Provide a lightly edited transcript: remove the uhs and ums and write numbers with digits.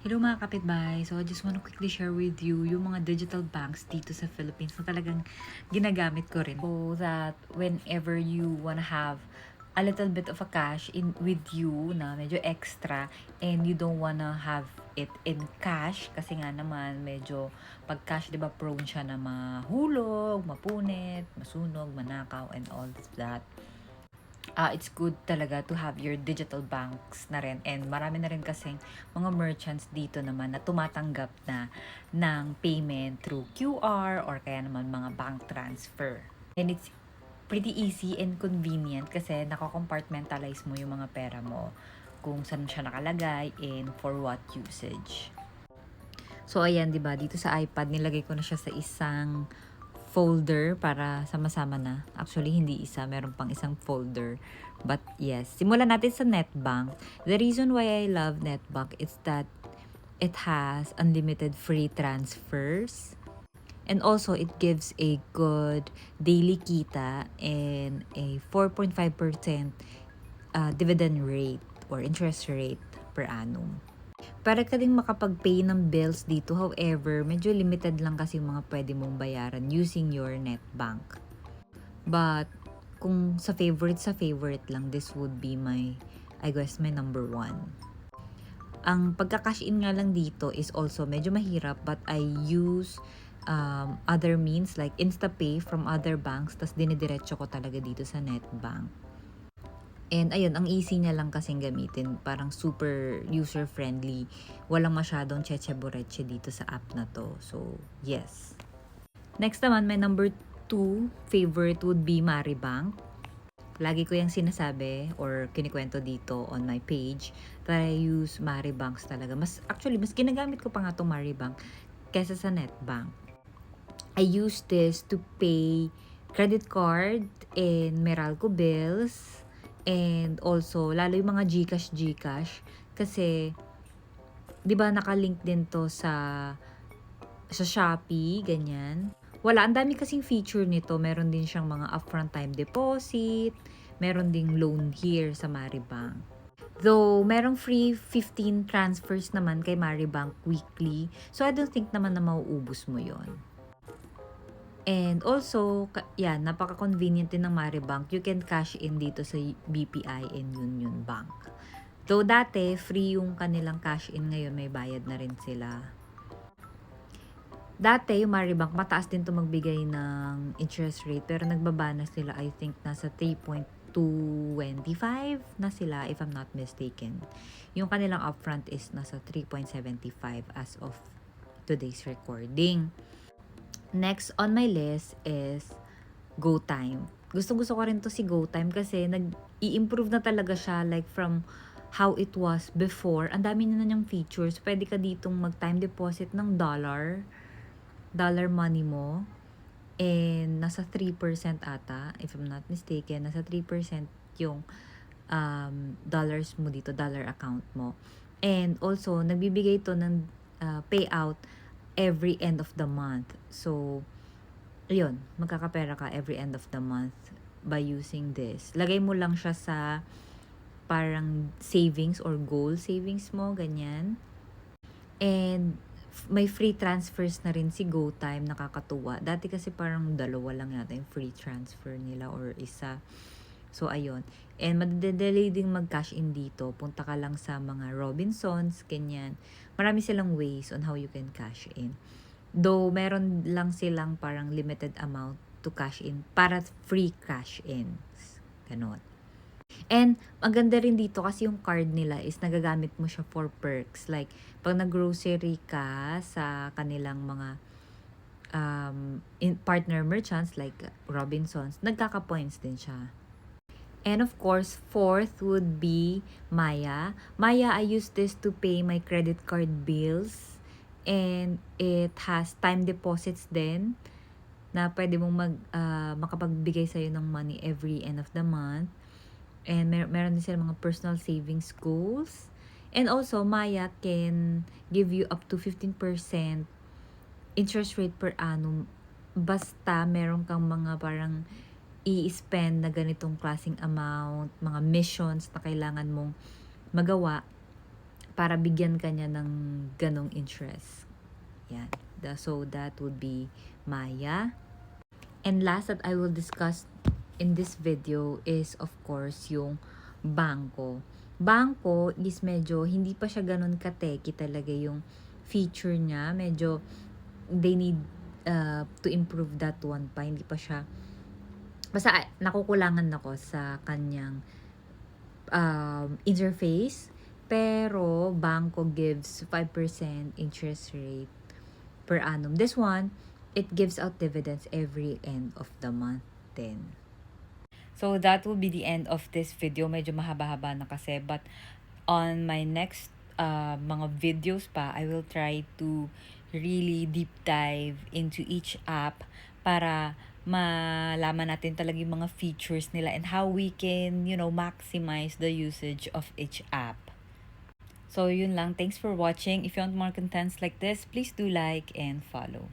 Hello mga kapitbahay. So, I just want to quickly share with you yung mga digital banks dito sa Philippines na talagang ginagamit ko rin. So that whenever you wanna have a little bit of a cash in with you na medyo extra and you don't wanna have it in cash kasi nga naman medyo pag cash 'di ba prone siya na mahulog, mapunit, masunog, manakaw and all that. It's good talaga to have your digital banks na rin. And marami na rin kasing mga merchants dito naman na tumatanggap na ng payment through QR or kaya naman mga bank transfer. And it's pretty easy and convenient kasi nako-compartmentalize mo yung mga pera mo kung saan siya nakalagay and for what usage. So ayan, 'di ba? Dito sa iPad nilagay ko na siya sa isang folder para sama-sama na. Actually, hindi isa. Meron pang isang folder. But yes, simulan natin sa Netbank. The reason why I love Netbank is that it has unlimited free transfers. And also, it gives a good daily kita and a 4.5% dividend rate or interest rate per annum. Para ka ding makapag-pay ng bills dito. However, medyo limited lang kasi yung mga pwede mong bayaran using your Netbank. But, kung sa favorite lang, this would be I guess, my number one. Ang pagka-cash in nga lang dito is also medyo mahirap but I use other means like InstaPay from other banks tas dinidiretso ko talaga dito sa Netbank. And ayun, ang easy niya lang kasing gamitin. Parang super user-friendly. Walang masyadong cheche-boreche dito sa app na to. So, yes. Next naman, my number 2 favorite would be Maribank. Lagi ko yung sinasabi or kinikwento dito on my page that I use Maribanks talaga. Actually, mas ginagamit ko pa nga itong Maribank kesa sa Netbank. I use this to pay credit card and Meralco bills. And also, lalo yung mga GCash kasi 'di ba nakalink din to sa Shopee, ganyan. Wala, ang dami kasing feature nito. Meron din siyang mga upfront time deposit, meron ding loan here sa Maribank. Though, merong free 15 transfers naman kay Maribank weekly. So, I don't think naman na mauubos mo yon. And also, yan, napaka-convenient din ng Maribank. You can cash in dito sa BPI and Union Bank. Though dati, free yung kanilang cash in, ngayon may bayad na rin sila. Dati, yung Maribank, mataas din to magbigay ng interest rate. Pero nagbaba na sila, I think, nasa 3.225 na sila, if I'm not mistaken. Yung kanilang upfront is nasa 3.75 as of today's recording. Next on my list is GoTime. Gustong-gusto ko rin to si GoTime kasi nag-i-improve na talaga siya like from how it was before. Ang dami na niyang features. Pwede ka ditong mag-time deposit ng dollar money mo. And nasa 3% ata, if I'm not mistaken. Nasa 3% yung dollars mo dito, dollar account mo. And also, nagbibigay to ng payout every end of the month. So, ayun, magkakapera ka every end of the month by using this. Lagay mo lang siya sa parang savings or goal savings mo, ganyan. And may free transfers na rin si GoTime, nakakatuwa. Dati kasi parang dalawa lang yata yung free transfer nila or isa. So, ayun. And madadali ding mag-cash in dito. Punta ka lang sa mga Robinsons, ganyan. Marami silang ways on how you can cash in. Though, meron lang silang parang limited amount to cash in para free cash in. Ganon. And, maganda rin dito kasi yung card nila is nagagamit mo siya for perks. Like, pag nag-grocery ka sa kanilang mga partner merchants like Robinsons, nagkaka-points din siya. And of course, fourth would be Maya. Maya, I use this to pay my credit card bills. And it has time deposits din na pwede mong makapagbigay sa'yo ng money every end of the month. And meron din sila mga personal savings goals. And also, Maya can give you up to 15% interest rate per annum basta meron kang mga parang i-spend na ganitong klaseng amount, mga missions na kailangan mong magawa para bigyan ka niya ng ganong interest. Yan. So, that would be Maya. And last that I will discuss in this video is, of course, yung Bangko. Bangko is medyo, hindi pa siya ganun ka-techy talaga yung feature niya. Medyo, they need to improve that one pa. Hindi pa siya, basta nakukulangan ako sa kanyang interface. Pero, Bangko gives 5% interest rate per annum. This one, it gives out dividends every end of the month then. So, that will be the end of this video. Medyo mahaba-haba na kasi. But, on my next mga videos pa, I will try to really deep dive into each app para malaman natin talaga yung mga features nila and how we can, maximize the usage of each app. So, yun lang. Thanks for watching. If you want more contents like this, please do like and follow.